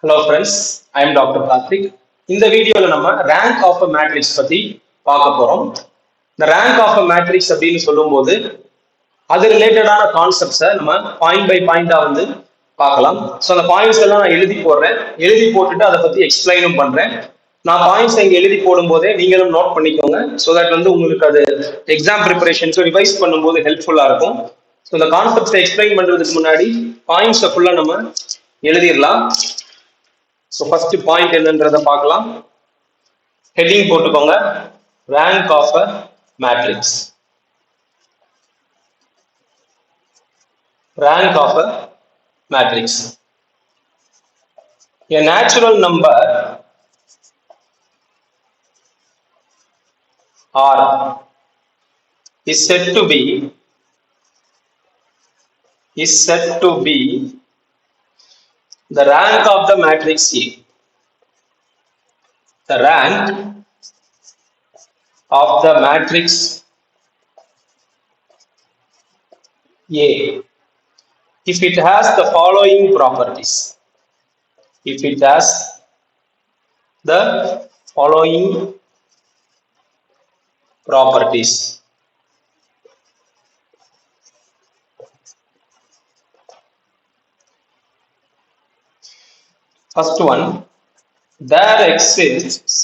Hello friends, I am Dr. Karthik. இந்த வீடியோல நம்ம ரேங்க் ஆஃப் a matrix பத்தி பார்க்க போறோம். இந்த ரேங்க் ஆஃப் a matrix அப்படின்னு சொல்லும்போது அது ரிலேட்டடான கான்செப்ட்ஸை நம்ம பாயிண்ட் பை பாயிண்டா வந்து பார்க்கலாம். ஸோ அந்த பாயிண்ட்ஸ் எல்லாம் நான் எழுதி போடுறேன். எழுதி போட்டுட்டு அதை பத்தி எக்ஸ்பிளைனும் பண்றேன். நான் பாயிண்ட்ஸ் இங்கே எழுதி போடும் போதே நீங்களும் நோட் பண்ணிக்கோங்க. ஸோ தட் வந்து உங்களுக்கு அது எக்ஸாம் ப்ரிப்பரேஷன்ஸும் ரிவைஸ் பண்ணும்போது ஹெல்ப்ஃபுல்லா இருக்கும். ஸோ இந்த கான்செப்ட்ஸை எக்ஸ்பிளைன் பண்றதுக்கு முன்னாடி பாயிண்ட்ஸை ஃபுல்லா நம்ம எழுதிடலாம். ஸோ ஃபர்ஸ்ட் பாயிண்ட் என்னன்றதை பார்க்கலாம். ஹெட்டிங் போட்டுக்கோங்க, rank of a matrix. Rank of a matrix. A natural number R is said to be the rank of the matrix A. The rank of the matrix A if it has the following properties. If it has the following properties. First one, there exists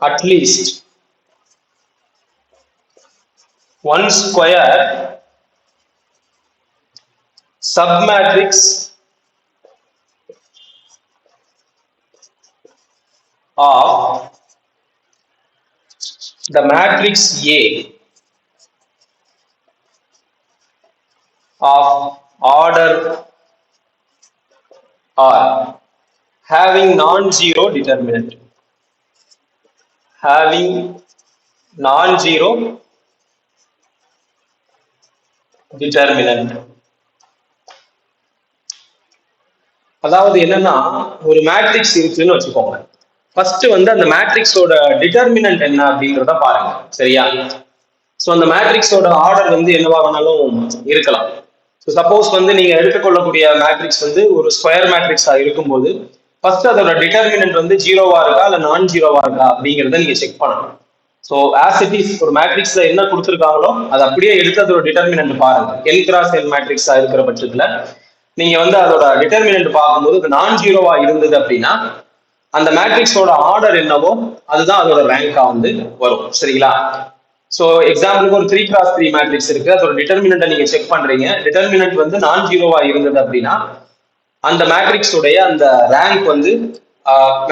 at least one square submatrix of the matrix A of order R having non-zero determinant. Having non-zero determinant. அதாவது என்னன்னா, ஒரு matrix இருக்குன்னு வச்சுக்கோங்க. First வந்து அந்த மேட்ரிக்ஸோட determinant என்ன அப்படின்றத பாருங்க, சரியா? ஸோ அந்த மேட்ரிக்ஸோட ஆர்டர் வந்து என்னவா வேணாலும் இருக்கலாம். ஸோ சப்போஸ் வந்து நீங்க எடுத்துக்கொள்ளக்கூடிய மேட்ரிக்ஸ் வந்து ஒரு ஸ்கொயர் மேட்ரிக்ஸா இருக்கும்போது ஃபர்ஸ்ட் அதோட டிட்டர்மினன்ட் வந்து ஜீரோவா இருக்கா இல்ல நான் ஜீரோவா இருக்கா அப்படிங்கிறத நீங்க செக் பண்ணணும். ஸோ ஆஸ் இட் இஸ் ஒரு மேட்ரிக்ஸ்ல என்ன கொடுத்துருக்காங்களோ அதை அப்படியே எடுத்து அதோட டிட்டர்மினன்ட் பாருங்க. n கிராஸ் n மேட்ரிக்ஸா இருக்கிற பட்சத்துல நீங்க வந்து அதோட டிட்டர்மினன்ட் பார்க்கும்போது நான் ஜீரோவா இருந்தது அப்படின்னா அந்த மேட்ரிக்ஸோட ஆர்டர் என்னவோ அதுதான் அதோட ரேங்கா வந்து வரும், சரிங்களா? ஸோ எக்ஸாம்பிளுக்கு ஒரு 3x3 மேட்ரிக்ஸ் இருக்கு, அதோட டிட்டர்மினன்ட்டை நீங்க செக் பண்றீங்க. டிட்டர்மினன்ட் வந்து நான் ஜீரோவா இருந்தது அப்படின்னா அந்த மேட்ரிக்ஸோடைய அந்த ரேங்க் வந்து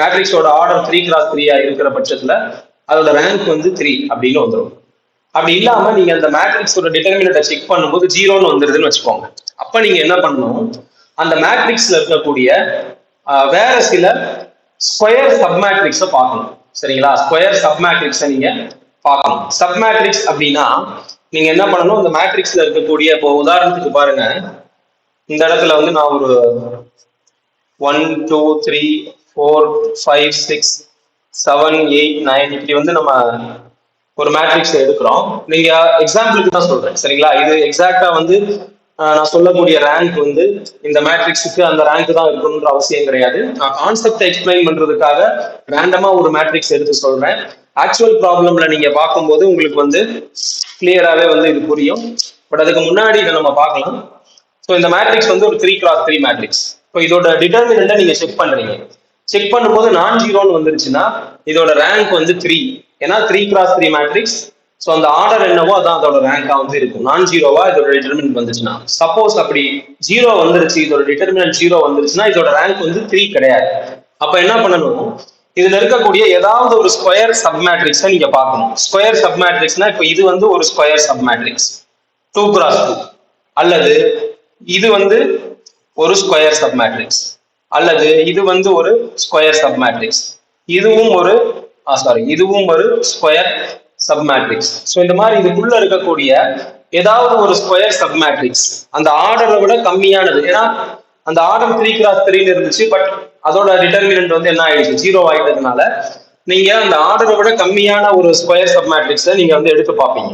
மேட்ரிக்ஸோட ஆர்டர் 3x3 இருக்கிற பட்சத்துல அதோட ரேங்க் வந்து 3 அப்படின்னு வந்துடும். அப்படி இல்லாம நீங்க அந்த மேட்ரிக்ஸோட டிட்டர்மினன்ட்டை செக் பண்ணும்போது ஜீரோன்னு வந்துருதுன்னு வச்சுக்கோங்க. அப்ப நீங்க என்ன பண்ணணும், அந்த மேட்ரிக்ஸ்ல இருக்கக்கூடிய வேற சில ஸ்கொயர் சப்மேட்ரிக்ஸை பார்க்கணும், சரிங்களா? ஸ்கொயர் சப்மேட்ரிக்ஸை நீங்க பார்க்கணும். சப்மேட்ரிக்ஸ் அப்படின்னா நீங்க என்ன பண்ணணும், இந்த மேட்ரிக்ஸ்ல இருக்கக்கூடிய, இப்போ உதாரணத்துக்கு பாருங்க, இந்த இடத்துல வந்து நான் ஒரு 1 2 3 4 5 6 7 8 9 இப்படி வந்து நம்ம ஒரு மேட்ரிக்ஸ் எடுக்கிறோம். நீங்க எக்ஸாம்பிளுக்கு தான் சொல்றேன், சரிங்களா? இது எக்ஸாக்டா வந்து நான் சொல்லக்கூடிய ரேங்க் வந்து இந்த மேட்ரிக்ஸுக்கு அந்த ரேங்க் தான் இருக்கணும்ன்ற அவசியம் கிடையாது. நான் கான்செப்டை எக்ஸ்பிளைன் பண்றதுக்காக ரேண்டமா ஒரு மேட்ரிக்ஸ் எடுத்து சொல்றேன். ஆக்சுவல் ப்ராப்ளம்ல நீங்க பார்க்கும்போது உங்களுக்கு வந்து கிளியராகவே வந்து இது புரியும். பட் அதுக்கு முன்னாடி இதை நம்ம பார்க்கலாம். ஸோ இந்த மேட்ரிக்ஸ் வந்து ஒரு 3x3 மேட்ரிக்ஸ். இப்போ இதோட டிட்டர்மினன்ட்டை நீங்க செக் பண்றீங்க. செக் பண்ணும்போது நான் ஜீரோன்னு வந்துருச்சுன்னா இதோட ரேங்க் வந்து 3. ஏன்னா 3x3 மேட்ரிக்ஸ். ஸோ அந்த ஆர்டர் என்னவோ அதான் அதோட ரேங்கா வந்து இருக்கும். நான் ஜீரோவா இதோட டிட்டர்மினன்ட் வந்துச்சுன்னா, சப்போஸ் அப்படி ஜீரோ வந்துருச்சு, இதோட டிட்டர்மினன்ட் ஜீரோ வந்துருச்சுன்னா இதோட ரேங்க் வந்து 3 கிடையாது. அப்ப என்ன பண்ணணும், இதுல இருக்கக்கூடிய ஏதாவது ஒரு ஸ்கொயர் சப்மேட்ரிக்ஸை நீங்க பார்க்கணும். ஸ்கொயர் சப்மேட்ரிக்ஸ்னா இப்போ இது வந்து ஒரு ஸ்கொயர் சப்மேட்ரிக்ஸ் 2x2, அல்லது இது வந்து ஒரு ஸ்கொயர் சப்மேட்ரிக்ஸ், அல்லது இது வந்து ஒரு ஸ்கொயர் சப்மேட்ரிக்ஸ், இதுவும் ஒரு ஸ்கொயர் சப்மேட்ரிக்ஸ். ஸோ இந்த மாதிரி இதுக்குள்ள இருக்கக்கூடிய ஏதாவது ஒரு ஸ்கொயர் சப்மேட்ரிக்ஸ் அந்த ஆர்டரை விட கம்மியானது, ஏன்னா அந்த ஆர்டர் 3x3 இருந்துச்சு, பட் அதோட டிட்டர்மினன்ட் வந்து என்ன ஆயிடுச்சு, ஜீரோ ஆயிட்டதுனால நீங்க அந்த ஆர்டரை விட கம்மியான ஒரு ஸ்கொயர் சப்மேட்ரிக்ஸை நீங்க வந்து எடுத்து பார்ப்பீங்க.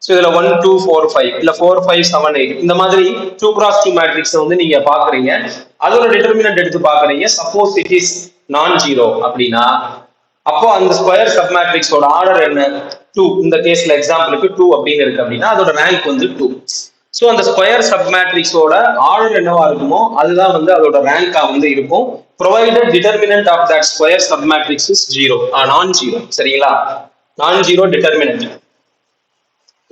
ஸோ இதுல 1 2 4 5 இல்ல 4 5 7 8 இந்த மாதிரி 2x2 மேட்ரிக்ஸ் வந்து நீங்க பாக்குறீங்க, அதோட டிட்டர்மினன்ட் எடுத்து பாக்குறீங்க. சப்போஸ் இட் இஸ் நான் ஜீரோ அப்படின்னா அப்போ அந்த ஸ்கொயர் சப் மேட்ரிக்ஸோட ஆர்டர் என்ன? 2. இந்த கேஸ்ல எக்ஸாம்பிளுக்கு 2 அப்படின்னு இருக்கு அப்படின்னா அதோட ரேங்க் வந்து 2. ஸோ அந்த ஸ்கொயர் சப் மேட்ரிக்ஸோட ஆர்டர் என்னவா இருக்குமோ அதுதான் வந்து அதோட ரேங்கா வந்து இருக்கும். Provided determinant of that square sub matrix is zero, non zero. சரிங்களா? Non zero determinant.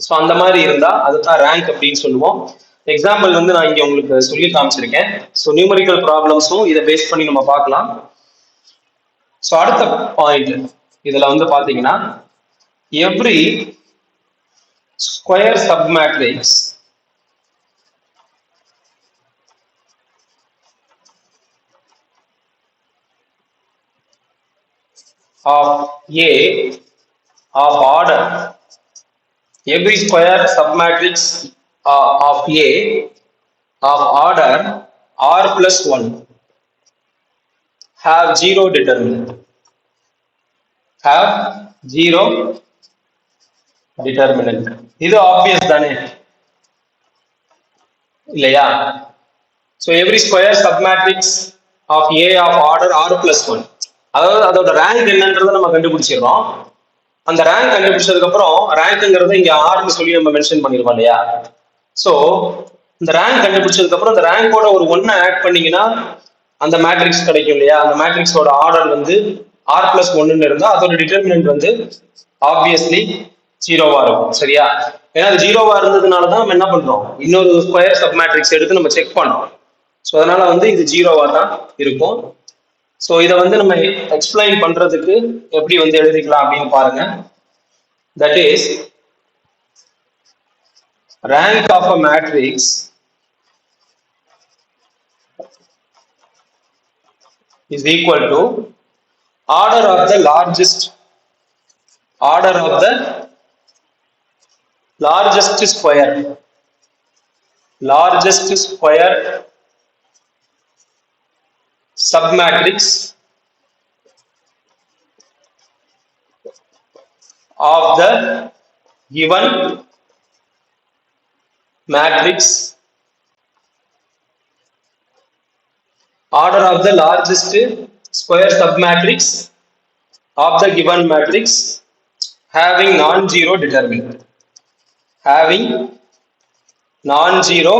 ஸோ அந்த மாதிரி இருந்தா அதுதான் ரேங்க் அப்படின்னு சொல்லுவோம். எக்ஸாம்பிள் வந்து நான் இங்க உங்களுக்கு சொல்லி காமிச்சிருக்கேன். ஸோ நியூமரிக்கல் ப்ராப்ளம்ஸும் இதை பேஸ் பண்ணி நம்ம பார்க்கலாம். ஸோ அடுத்த பாயிண்ட் இதுல வந்து பாத்தீங்கன்னா every square sub matrix of A of order, every square submatrix of A of order R plus 1 have zero determinant. Have zero determinant. இது obvious தானே இல்லையா? So every square submatrix of A of order R plus 1, அதாவது அதோட rank என்னன்றதை நம்ம கண்டுபிடிச்சிடறோம். அந்த rank கண்டுபிடிச்சதுக்கு அப்புறம் ரேங்க்ங்கிறத இங்க ஆர்னு சொல்லி நம்ம மென்ஷன் பண்ணிருக்கோம் இல்லையா? சோ இந்த ரேங்க் கண்டுபிடிச்சதுக்கு அப்புறம் அந்த ரேங்கோட ஒரு 1 ஆட் பண்ணீங்கன்னா அந்த மேட்ரிக்ஸ் கிடைக்கும் இல்லையா? அந்த மேட்ரிக்ஸோட ஆர்டர் வந்து ஆர் பிளஸ் 1 இருந்தா அதோட டிட்டர்மினன்ட் வந்து ஆப்வியஸ்லி ஜீரோவா இருக்கும். சரியா? ஏன்னா அது ஜீரோவா இருந்ததுனாலதான் நம்ம என்ன பண்றோம், இன்னொரு ஸ்கொயர் சப் மேட்ரிக்ஸ் எடுத்து நம்ம செக் பண்றோம். ஸோ அதனால வந்து இது ஜீரோவா தான் இருக்கும். ஸோ இதை வந்து நம்ம எக்ஸ்பிளைன் பண்றதுக்கு எப்படி வந்து எழுதிக்கலாம் அப்படின்னு பாருங்க. That is rank of a matrix is equal to order of the largest square submatrix of the given matrix, order of the largest square submatrix of the given matrix having non-zero determinant. Having non-zero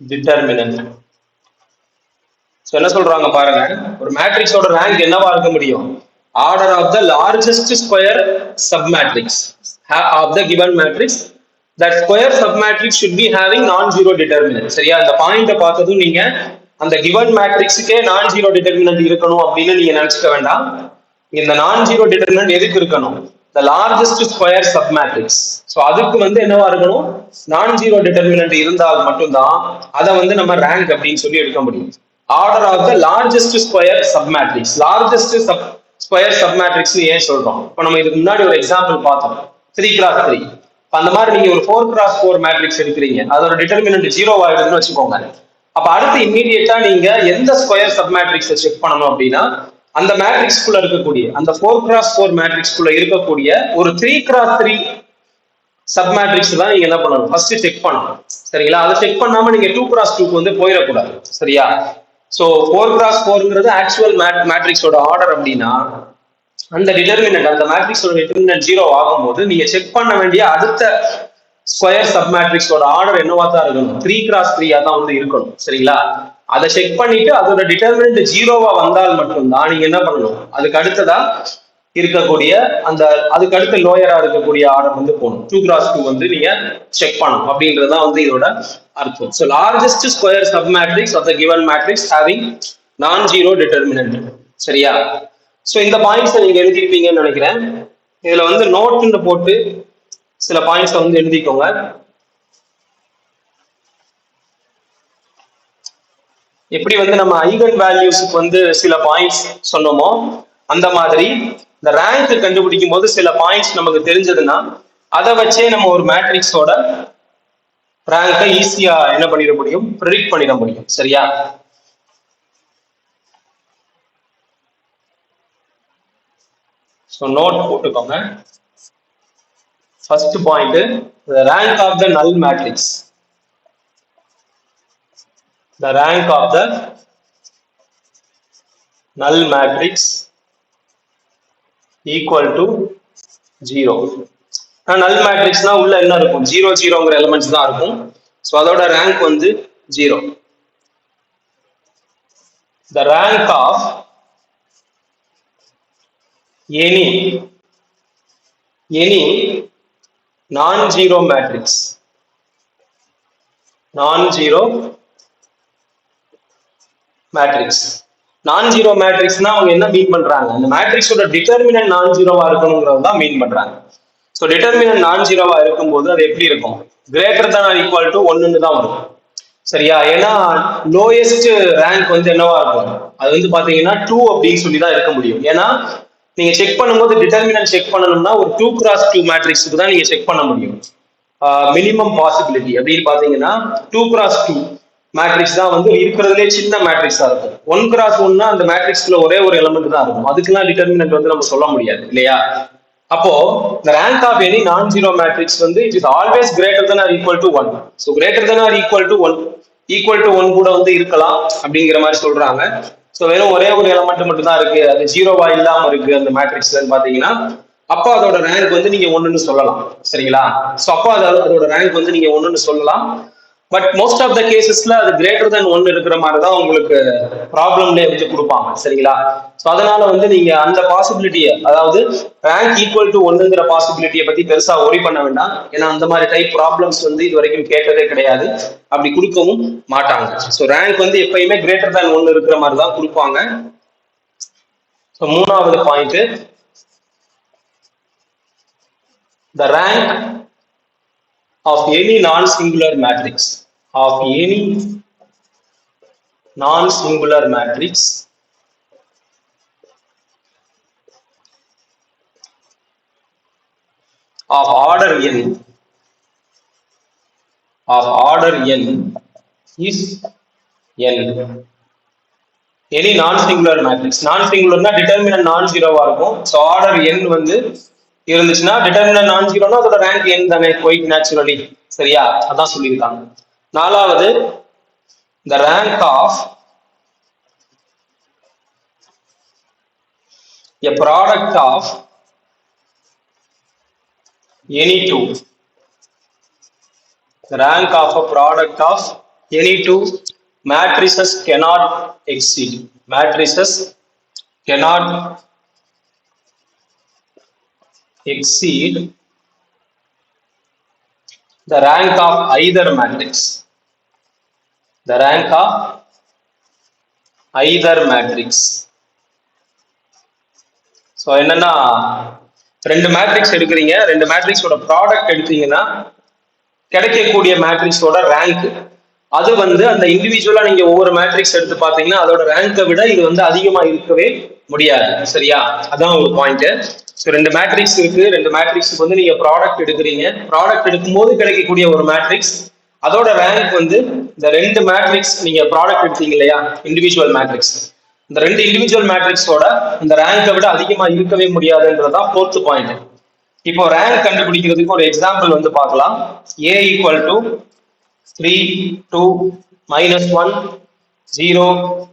determinant. So என்ன சொல்றாங்க பாருங்க, ஒரு மேட்ரிக்ஸோட rank என்னவா இருக்க முடியும்? Order of the largest square sub matrix of the given matrix. That square sub matrix should be having non zero determinant. சரியா? அந்த பாயிண்ட பார்த்ததும் நீங்க அந்த கிவன் மேட்ரிக்ஸுக்கே நான் ஜீரோ டிட்டர்மினன்ட் இருக்கணும் அப்படின்னு நீங்க நினைச்சுக்க வேண்டாம். இந்த நான் ஜீரோ டிட்டர்மினன்ட் எதுக்கு இருக்கணும்? the largest square submatrix. So அதுக்கு வந்து என்னவா இருக்கணும்? நான் ஜீரோ டிட்டர்மினன்ட் இருந்தால் மட்டும்தான் அதை வந்து நம்ம ரேங்க் அப்படின்னு சொல்லி எடுக்க முடியும். Order of the largest square submatrix. Largest square submatrix ஏன் சொல்றோம்? இப்போ நம்ம இதுக்கு முன்னாடி ஒரு எக்ஸாம்பிள் பார்த்தோம், 3x3. அந்த மாதிரி நீங்க ஒரு 4x4 மேட்ரிக்ஸ் எடுக்கிறீங்க, அதோட டிட்டர்மினன்ட் ஜீரோ ஆயிடுதுன்னு வச்சுக்கோங்க. அப்ப அடுத்து இம்மீடியட்டா நீங்க எந்த ஸ்கொயர் சப்மேட்ரிக்ஸை செக் பண்ணணும் அப்படின்னா அந்த மேட்ரிக்ஸ்குள்ள இருக்கக்கூடிய அந்த 4x4 மேட்ரிக்ஸ்குள்ள இருக்கக்கூடிய ஒரு 3x3 சப் மேட்ரிக்ஸ் தான் நீங்க என்ன பண்ணணும், ஃபர்ஸ்ட் செக் பண்ணணும். சரிங்களா? அதை செக் பண்ணாம நீங்க 2x2க்கு வந்து போயிடக்கூடாது. சரியா? சோ 4x4ங்கிறது ஆக்சுவல் மேட்ரிக்ஸோட ஆர்டர் அப்படின்னா அந்த டிட்டர்மினன்ட், அந்த மேட்ரிக்ஸோட டிட்டர்மினன்ட் ஜீரோ ஆகும்போது நீங்க செக் பண்ண வேண்டிய அடுத்த ஸ்கொயர் சப் மேட்ரிக்ஸோட ஆர்டர் என்னவா தான் இருக்கணும்? 3x3 தான் வந்து இருக்கணும். சரிங்களா? அதை செக் பண்ணிட்டு அதோட டிட்டர்மினன்ட் ஜீரோவா வந்தால் மட்டும்தான் நீங்க என்ன பண்ணணும், அதுக்கு அடுத்ததா இருக்கக்கூடிய அந்த அதுக்கு அடுத்த லோயரா இருக்கக்கூடிய ஆர்டர் வந்து போகணும். 2x2 வந்து நீங்க செக் பண்ணணும் அப்படின்றதுதான் வந்து இதோட அர்த்தம். So largest square sub matrix of the given matrix having non zero determinant. சரியா? ஸோ இந்த பாயிண்ட்ஸ் நீங்க எழுதிருப்பீங்கன்னு நினைக்கிறேன். இதுல வந்து நோட்னு போட்டு சில பாயிண்ட்ஸ் வந்து எழுதிக்கோங்க. எப்படி வந்து நம்ம ஐகன் வேல்யூஸ்க்கு வந்து சில பாயிண்ட்ஸ் சொன்னோமோ அந்த மாதிரி இந்த ரேங்க் கண்டுபிடிக்கும் போது சில பாயிண்ட்ஸ் நமக்கு தெரிஞ்சதுன்னா அதை வச்சே நம்ம ஒரு மேட்ரிக்ஸோட ரேங்கை ஈஸியா என்ன பண்ணிட முடியும், ப்ரெடிக்ட் பண்ணிட முடியும். சரியா? ஸோ நோட் போட்டுக்கோங்க. first point, the rank of the null matrix. The rank of the null matrix equal to 0. null matrix na உள்ள என்ன இருக்கும் 0 0ங்கற எலிமெண்ட்ஸ் தான் இருக்கும். சோ அதோட ரேங்க் வந்து 0. The rank of any non-zero matrix நான்-ஜீரோ மேட்ரிக்ஸ்னா அவங்க என்ன மீன் பண்றாங்க, அந்த மேட்ரிக்ஸோட டிட்டர்மினன்ட் நான் ஜீரோவா இருக்கணும்ங்கறத தான் மீன் பண்றாங்க. சோ டிட்டர்மினன்ட் நான் ஜீரோவா இருக்கும்போது அது எப்படி இருக்கும், greater than or equal to 1ன்னு தான் வரும். சரியா? ஏன்னா லோயஸ்ட் ரேங்க் வந்து என்னவா இருக்கும், அது வந்து பாத்தீங்கன்னா 2 அப்படின்னு சொல்லி தான் இருக்க முடியும். ஏன்னா நீங்க செக் பண்ணும்போது டிட்டர்மினன்ட் செக் பண்ணணும்னா ஒரு 2x2 மேட்ரிக்ஸுக்கு தான் நீங்க செக் பண்ண முடியும். மினிமம் பாசிபிலிட்டி அப்படின்னு பாத்தீங்கன்னா 2x2 மேட்ரிக்ஸ் தான் வந்து இருக்கிறதுலே சின்ன மேட்ரிக்ஸா இருக்கும். 1x1னா அந்த மேட்ரிக்ஸ்ல ஒரே ஒரு எலிமெண்ட் தான் இருக்கும். அதுக்கெல்லாம் டிட்டர்மினன்ட் வந்து நம்ம சொல்ல முடியாது இல்லையா? அப்போ the rank of any non-zero matrix வந்து it is always greater than or equal to 1. so greater than or equal to 1 கூட வந்து இருக்கலாம் அப்படிங்கிற மாதிரி சொல்றாங்க. சோ வெறும் ஒரே ஒரு எலிமெண்ட் மட்டும் தான் இருக்கு, அது ஜீரோவா இல்லாம இருக்கு அந்த மேட்ரிக்ஸ்லன்னு பாத்தீங்கன்னா அப்போ அதோட ரேங்க் வந்து நீங்க 1ன்னு சொல்லலாம். சரிங்களா? சோ அப்போ அதோட ரேங்க் வந்து நீங்க 1ன்னு சொல்லலாம். பட் மோஸ்ட் ஆஃப் த கேசஸ்ல அது கிரேட்டர் than 1 இருக்கிற மாதிரி தான் உங்களுக்கு ப்ராப்ளம்ல எடுத்து கொடுப்பாங்க. சரிங்களா? ஸோ அதனால வந்து நீங்க அந்த பாசிபிலிட்டியை, அதாவது ரேங்க் ஈக்குவல் டு 1ங்கிற பாசிபிலிட்டியை பத்தி பெருசா ஒரி பண்ண வேண்டாம். ஏன்னா அந்த மாதிரி டைப் ப்ராப்ளம்ஸ் வந்து இது வரைக்கும் கேட்டதே கிடையாது, அப்படி கொடுக்கவும் மாட்டாங்க. ஸோ ரேங்க் வந்து எப்பயுமே கிரேட்டர் than 1 இருக்கிற மாதிரி தான் கொடுப்பாங்க. ஸோ மூணாவது point, the rank of any non-singular matrix of order n is n. any non-singular matrix, non-singularனா determinant non-zeroவா இருக்கும். so order n வந்து இருந்துச்சுன்னா டிட்டர்மினன்ட் நான் ஜீரோனா அதோட ரேங்க் n தானே, குவைட் நேச்சுரலி. சரியா? அதான் சொல்லியிருக்காங்க. நாலாவது, the rank of a product of any two. The rank of a product of any two matrices cannot exceed the rank of either matrix. So என்னன்னா, ரெண்டு மேட்ரிக்ஸ் எடுக்கிறீங்க, ரெண்டு மேட்ரிக்ஸோட ப்ராடக்ட் எடுத்தீங்கன்னா கிடைக்கக்கூடிய மேட்ரிக்ஸோட ரேங்க் அது வந்து அந்த இண்டிவிஜுவலா நீங்க ஒவ்வொரு மேட்ரிக்ஸ் எடுத்து பார்த்தீங்கன்னா அதோட ரேங்கை விட இது வந்து அதிகமா இருக்கவே முடியாது. சரியா? அதான் ஒரு பாயிண்ட். ஸோ ரெண்டு மேட்ரிக்ஸ் இருக்கு, ரெண்டு மேட்ரிக்ஸுக்கு வந்து நீங்க ப்ராடக்ட் எடுக்கிறீங்க, ப்ராடக்ட் எடுக்கும்போது கிடைக்கக்கூடிய ஒரு மேட்ரிக்ஸ் அதோட ரேங்க் வந்து இந்த ரெண்டு மேட்ரிக்ஸ் நீங்க ப்ராடக்ட் எடுத்தீங்க இல்லையா, இண்டிவிஜுவல் மேட்ரிக்ஸ், இந்த ரெண்டு இண்டிவிஜுவல் மேட்ரிக்ஸோட இந்த ரேங்கை விட அதிகமா இருக்கவே முடியாதுன்றதா ஃபோர்த் பாயிண்ட். இப்போ ரேங்க் கண்டுபிடிக்கிறதுக்கு ஒரு எக்ஸாம்பிள் வந்து பார்க்கலாம். a equal to 3 2 -1 0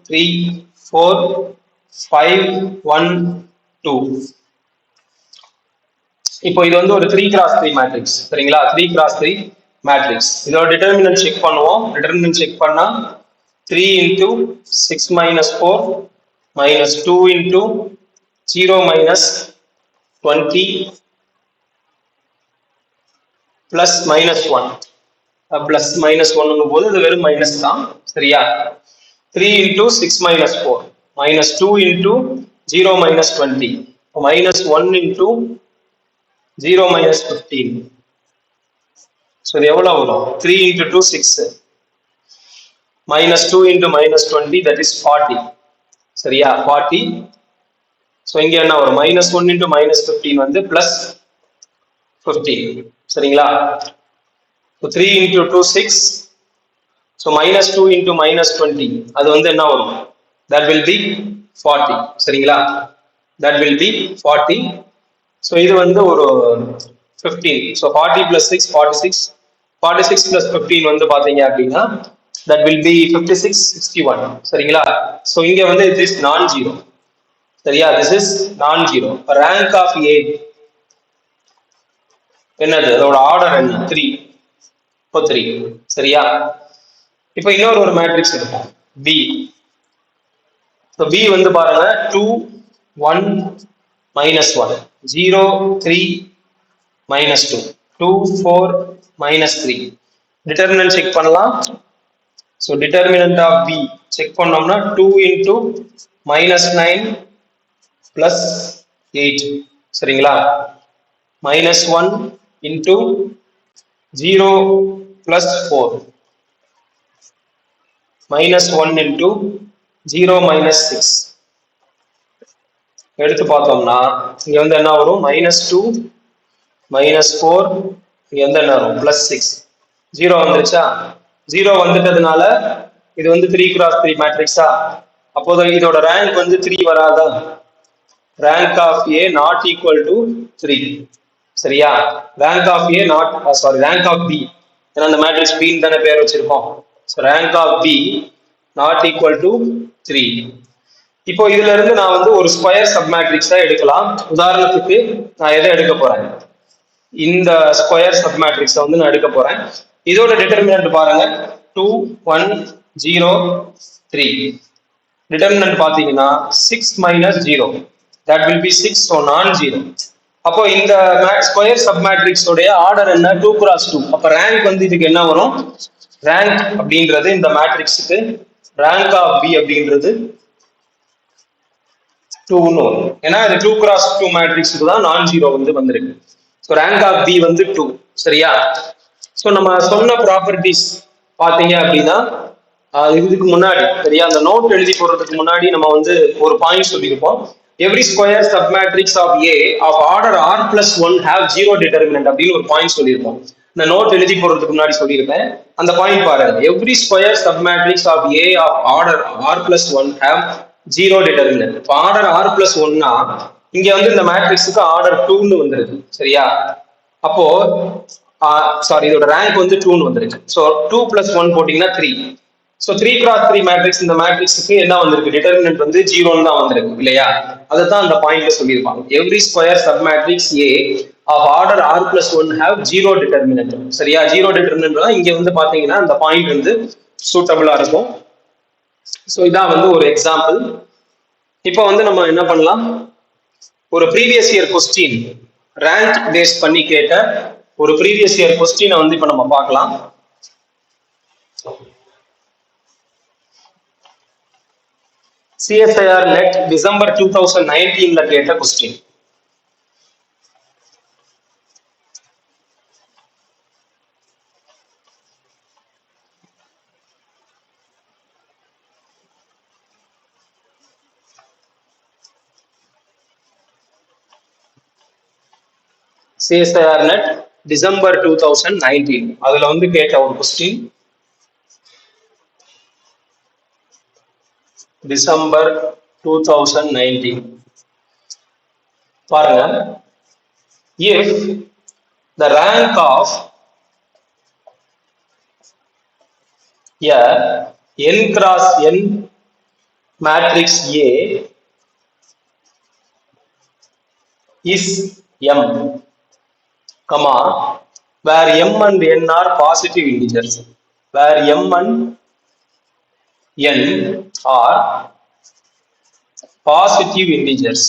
3 4 5 1 2. இப்போ இது வந்து ஒரு 3x3 மேட்ரிக்ஸ். சரிங்களா? 3x3 matrix. இதோட டிட்டர்மினன்ட் செக் பண்ணுவோம். டிட்டர்மினன்ட் செக் பண்ணா 3 into 6 minus 4 minus 2 into 0 minus 20 plus minus 1. plus minus 1 போது இது வெறும் மைனஸ் தான். சரியா? 3 into 6 minus 4 minus 2 into 0 minus 20 minus 1 into 0 minus 15. So இது எவ்வளவு வரும்? 3 into 2 6 minus 2 into minus 20 that is 40. சரியா? 40. ஸோ இங்க என்ன வரும்? minus 1 into minus 15 வந்து plus 15. சரிங்களா? So 3 into 2 6. So minus 2 into minus 20 அது வந்து என்ன வரும்? That will be 40. சரிங்களா? That will be 40. So இது வந்து ஒரு 15. So 40 plus 6, 46. 46 plus 15 வந்து பாத்தீங்க அப்படின்னா that will be 56, 61. சரிங்களா? So இங்க வந்து it is non-zero. சரியா? This is non-zero. Rank of A என்னது? அதோட ஆர்டர் என்ன? 3. இப்போ 3. சரியா? இப்போ இன்னொரு ஒரு மேட்ரிக்ஸ் இருக்கும் B. So B வந்து பாருங்க 2, 1, minus 1. 0, 3, minus 2. 2, 4, minus 3. Determinant check பண்ணலாம். So determinant of B check பண்ணோம்னா 2 into minus 9 plus 8. சரிங்களா? minus 1 into 0 plus 4. minus 1 into 0 minus 6. எடுத்து பார்த்தோம்னா இங்க வந்து என்ன வரும் -2 -4 இங்க வந்து என்ன வரும் +6 0 வந்துருச்சா 0 வந்துட்டதுனால இது வந்து 3x3 மேட்ரிக்ஸா அப்போது இதோட ரேங்க் வந்து 3 வராதா rank of A not equal to 3 சரியா rank of A not rank of B ஏன்னா அந்த மேட்ரிக்ஸ் B ன்னு தானே பேர் வச்சிருக்கோம் so rank of B not equal to 3 இப்போ இதுல இருந்து நான் வந்து ஒரு ஸ்கொயர் சப்மேட்ரிக்ஸா எடுக்கலாம் உதாரணத்துக்கு நான் எதை எடுக்க போறேன் இந்த ஸ்கொயர் சப்மேட்ரிக்ஸை வந்து நான் எடுக்க போறேன் இதோட டிட்டர்மினன்ட் பாருங்க 2 1 0 3 டிட்டர்மினன்ட் பாத்தீங்கன்னா 6 minus 0 that will be 6 so non zero அப்போ இந்த ஸ்கொயர் சப்மேட்ரிக்ஸ் உடைய ஆர்டர் என்ன 2 cross 2 அப்ப ரேங்க் வந்து இதுக்கு என்ன வரும் ரேங்க் அப்படின்றது இந்த மேட்ரிக்ஸுக்கு ரேங்க் ஆஃப் B அப்படின்றது 2 வரும் ஏன்னா இது 2 cross 2 மேட்ரிக்ஸுக்கு தான் நான் ஜீரோ வந்து வந்திருக்கு ஸோ ரேங்க் ஆஃப் B வந்து 2 சரியா ஸோ நம்ம சொன்ன ப்ராப்பர்ட்டிஸ் பார்த்தீங்க அப்படின்னா இதுக்கு முன்னாடி சரியா அந்த நோட் எழுதி போடுறதுக்கு முன்னாடி நம்ம வந்து ஒரு பாயிண்ட் சொல்லியிருப்போம் every square submatrix of A of order R+1 have zero determinant அப்படின்னு ஒரு பாயிண்ட் சொல்லியிருப்போம் இந்த நோட் எழுதி போடுறதுக்கு முன்னாடி சொல்லியிருப்பேன் அந்த பாயிண்ட் பாருங்க every square submatrix of A of order R+1 have zero determinant இப்போ ஆர்டர் R+1னா இங்க வந்து இந்த மேட்ரிக்ஸுக்கு ஆர்டர் 2ன்னு வந்துருக்கு சரியா அப்போ சாரி இதோட ரேங்க் வந்து 2ன்னு வந்துருக்கு ஸோ 2 + 1 போட்டீங்கன்னா 3 ஸோ 3 x 3 மேட்ரிக்ஸ் இந்த மேட்ரிக்ஸுக்கு என்ன வந்திருக்கு டிட்டர்மினன்ட் வந்து 0ன்னு தான் வந்திருக்கு இல்லையா அதை தான் அந்த பாயிண்ட்ல சொல்லியிருப்பாங்க every square submatrix A of order R+1 have zero determinant சரியா ஜீரோ டிட்டர்மினன்ட் தான் இங்க வந்து பாத்தீங்கன்னா அந்த பாயிண்ட் வந்து சூட்டபிளா இருக்கும் ஸோ இதான் வந்து ஒரு எக்ஸாம்பிள் இப்போ வந்து நம்ம என்ன பண்ணலாம் ஒரு previous year question rank base பண்ணி கேட்ட ஒரு ப்ரீவியஸ் இயர் கொஸ்டினை வந்து இப்போ நம்ம பார்க்கலாம் CSIR நெட் டிசம்பர் 2019ல கேட்ட கொஸ்டின் CSIR நெட் டிசம்பர் 2019 அதுல வந்து கேட்ட ஒரு கொஸ்டின் டிசம்பர் 2019 பாருங்க if the rank of a n cross n matrix A is m comma where m and n are positive integers where m and n are positive integers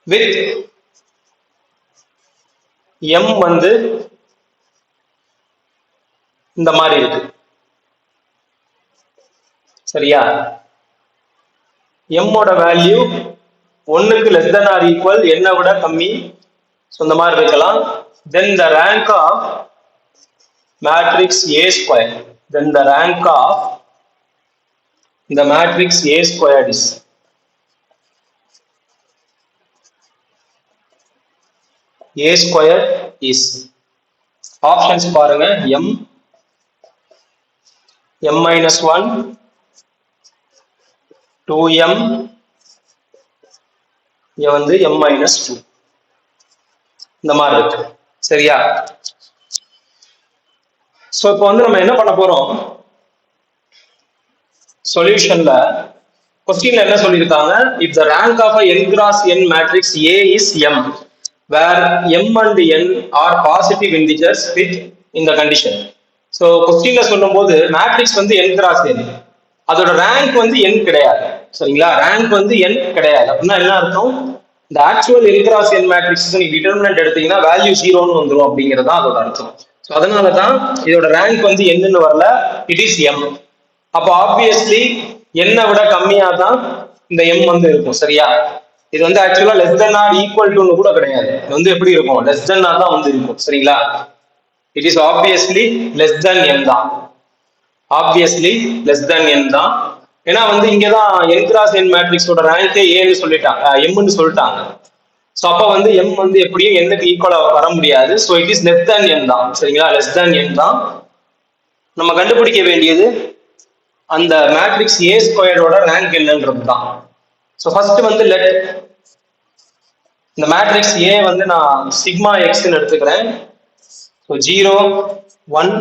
with m வந்து இந்த மாதிரி இருக்கு சரியா m ஓட value 1க்கு less than or equal n விட கம்மி இந்த மாதிரி இருக்கலாம் then the rank of matrix A square then the rank of the matrix A squared is A square is options பாருங்க m m minus 1 2m இங்க வந்து m மைனஸ் 2 இந்த மாதிரி இருக்கு. சரியா? சோ இப்போ வந்து நம்ம என்ன பண்ண போறோம், சொல்யூஷன்ல கொஸ்டின்ல என்ன சொல்லியிருக்காங்க, if the rank of a n cross n matrix A is m where m and n are positive integers fit in the condition. So கொஸ்டின்ல சொல்லும்போது மேட்ரிக்ஸ் வந்து n கிராஸ் n, அதோட ரேங்க் வந்து n கிடையாது. சரிங்களா? ரேங்க் வந்து n கிடையாது அப்படின்னா என்ன அர்த்தம், இந்த actual n cross n matrix நீங்க டிட்டர்மினன்ட் எடுத்தீங்கன்னா வேல்யூ 0ன்னு வந்துடும் அப்படிங்கிறது தான் அதோட அர்த்தம். ஸோ அதனால தான் இதோட ரேங்க் வந்து என்னன்னு வரல, இட் இஸ் m. அப்போ ஆப்வியஸ்லி n விட கம்மியா தான் இந்த m வந்து இருக்கும். சரியா? இது வந்து ஆக்சுவலா less than or equal to கூட கிடையாது, இது வந்து எப்படி இருக்கும், லெஸ் தென் ஆர் தான் வந்து இருக்கும். சரிங்களா? It is obviously less than n தான், ஆப்வியஸ்லி லெஸ் தென் n தான். ஏன்னா வந்து இங்கதான் n கிராஸ் n மேட்ரிக்ஸோட ரேங்கே ஏன்னு சொல்லிட்டாங்க, mன்னு சொல்லிட்டாங்க. ஸோ அப்போ வந்து m வந்து எப்படியும் n-க்கு ஈக்குவலா வர முடியாது. So it is less than n தான். சரிங்களா? லெஸ் தென் n தான். நம்ம கண்டுபிடிக்க வேண்டியது அந்த மேட்ரிக்ஸ் ஏ ஸ்கொயரோட ரேங்க் என்னன்றது தான். ஸோ ஃபர்ஸ்ட் வந்து லெட் இந்த மேட்ரிக்ஸ் ஏ வந்து நான் சிக்மா எக்ஸ்ன்னு எடுத்துக்கிறேன். So 0 1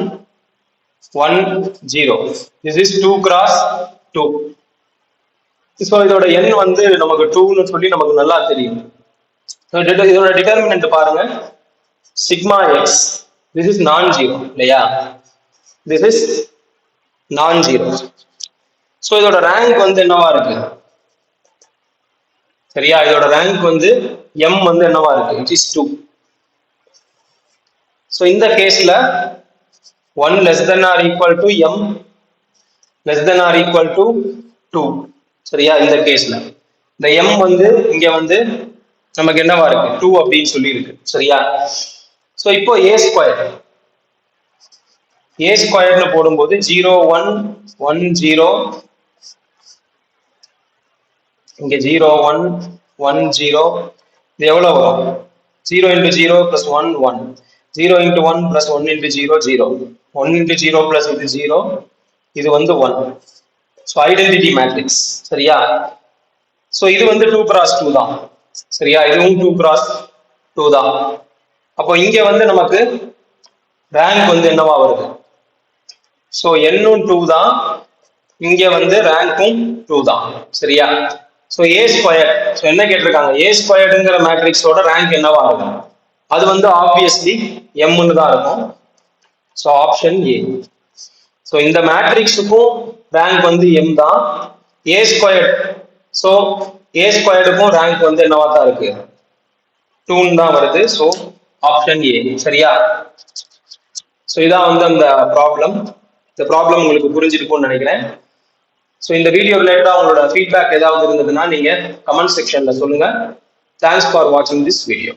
1 0, this is 2 cross 2. So இதோட n வந்து நமக்கு 2ன்னு சொல்லி நமக்கு நல்லா தெரியும். இதோட டிட்டர்மினன்ட் பாருங்க, சிக்மா எக்ஸ், திஸ் இஸ் நான் ஜீரோ இல்லையா, திஸ் இஸ் நான் ஜீரோ. ஸோ இதோட ரேங்க் வந்து என்னவா இருக்கு, சரியா? இதோட ரேங்க் வந்து m வந்து என்னவா இருக்கு, இட் இஸ் 2. ஸோ இந்த கேஸ்ல 1 less than or equal to m less than or equal to 2. சரியா? இந்த கேஸ்ல இந்த m வந்து இங்க வந்து நமக்கு என்னவா இருக்கு, 2 அப்படின்னு சொல்லி இருக்கு. சரியா? ஸோ இப்போ ஏ ஸ்கொயர்னு போடும்போது 0 1 1 0, இங்க 0 1 1 0, இது எவ்வளவு வரும், 0 into 0 plus 1 1, 0 into 1 plus 1 into 0 0, 1 into 0 plus இது 0, இது வந்து 1. So identity matrix. சரியா? ஸோ இது வந்து 2 cross 2 தான். சரியா? இதுவும் 2 cross 2 தான். அப்போ இங்க வந்து நமக்கு ரேங்க் வந்து என்னவா வருது, ஸோ n-ம் 2 தான், இங்க வந்து ரேங்க்கும் 2 தான். சரியா? ஸோ ஏ ஸ்கொயர், ஸோ என்ன கேட்டிருக்காங்க, ஏ ஸ்கொயர்டுங்கிற மேட்ரிக்ஸோட ரேங்க் என்னவா இருக்கும், அது வந்து ஆப்வியஸ்லி m-ன்னு தான் இருக்கும். So option A. ஸோ இந்த மேட்ரிக்ஸுக்கும் ரேங்க் வந்து m தான், ஏ ஸ்கொயர்டு, ஸோ ஏ ஸ்கொயர்டுக்கும் ரேங்க் வந்து என்னவா தான் இருக்கு, 2 தான் வருது. So option A. சரியா? ஸோ இதான் வந்து அந்த ப்ராப்ளம். இந்த ப்ராப்ளம் உங்களுக்கு புரிஞ்சிருக்கும்னு நினைக்கிறேன். ஸோ இந்த வீடியோ ரிலேட்டடாக உங்களோட ஃபீட்பேக் ஏதாவது இருந்ததுன்னா நீங்க கமெண்ட் செக்ஷன்ல சொல்லுங்க. தேங்க்ஸ் ஃபார் வாட்சிங் திஸ் வீடியோ.